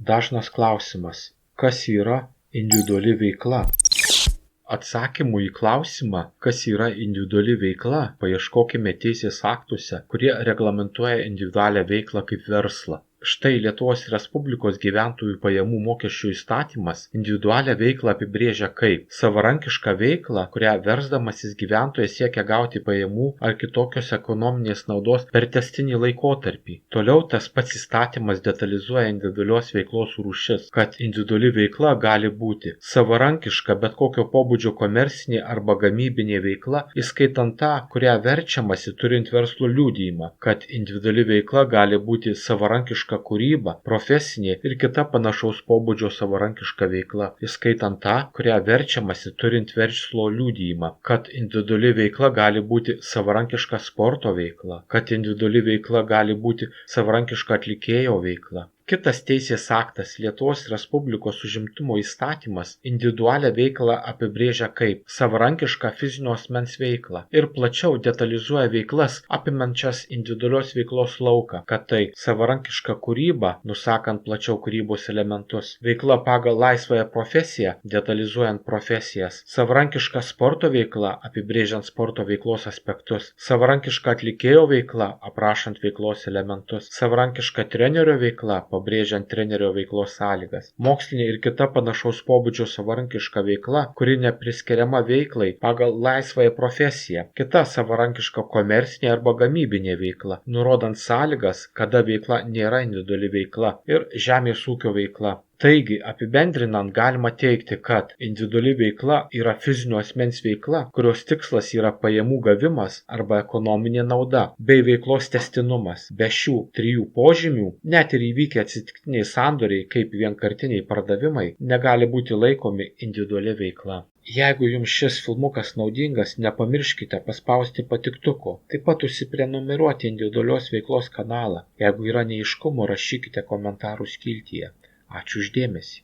Dažnas klausimas: kas yra individuali veikla? Atsakymų į klausimą, kas yra individuali veikla, paieškokime teisės aktuose, kurie reglamentuoja individualią veiklą kaip verslą. Štai Lietuvos Respublikos gyventojų pajamų mokesčio įstatymas individualią veiklą apibrėžia kaip savarankišką veiklą, kurią versdamasis gyventojas siekia gauti pajamų ar kitokios ekonominės naudos per tęstinį laikotarpį. Toliau tas pats įstatymas detalizuoja individualios veiklos rūšis, kad individuali veikla gali būti savarankiška bet kokio pobūdžio komercinė arba gamybinė veikla, įskaitant tą, kurią verčiamasi turint verslo liudijimą, kad individuali veikla gali būti savarankiška kūryba, profesinė ir kita panašaus pobūdžio savarankiška veikla, įskaitant tą, kurią verčiamasi turint verslo liudijimą, kad individuali veikla gali būti savarankiška sporto veikla, kad individuali veikla gali būti savarankiška atlikėjo veikla. Kitas teisės aktas, Lietuvos Respublikos užimtumo įstatymas, individualią veiklą apibrėžia kaip savarankišką fizinio asmens veiklą ir plačiau detalizuoja veiklas apimančias individualios veiklos lauką, kad tai savarankiška kūryba, nusakant plačiau kūrybos elementus, veikla pagal laisvąją profesiją, detalizuojant profesijas, savarankiška sporto veikla, apibrėžiant sporto veiklos aspektus, savarankiška atlikėjo veikla, aprašant veiklos elementus, savarankiška trenerio veikla, pabrėžiant trenerio veiklos sąlygas. Mokslinė ir kita panašaus pobūdžio savarankiška veikla, kuri nepriskiriama veiklai pagal laisvąją profesiją. Kita savarankiška komercinė arba gamybinė veikla, nurodant sąlygas, kada veikla nėra individuali veikla ir žemės ūkio veikla. Taigi, apibendrinant, galima teigti, kad individuali veikla yra fizinio asmens veikla, kurios tikslas yra pajamų gavimas arba ekonominė nauda, bei veiklos tęstinumas. Be šių trijų požymių, net ir įvykę atsitiktiniai sandoriai kaip vienkartiniai pardavimai, negali būti laikomi individualia veikla. Jeigu jums šis filmukas naudingas, nepamirškite paspausti patiktuko. Taip pat užsiprenumeruoti individualios veiklos kanalą. Jeigu yra neaiškumų, rašykite komentarų skiltyje. Ačiū už dėmesį.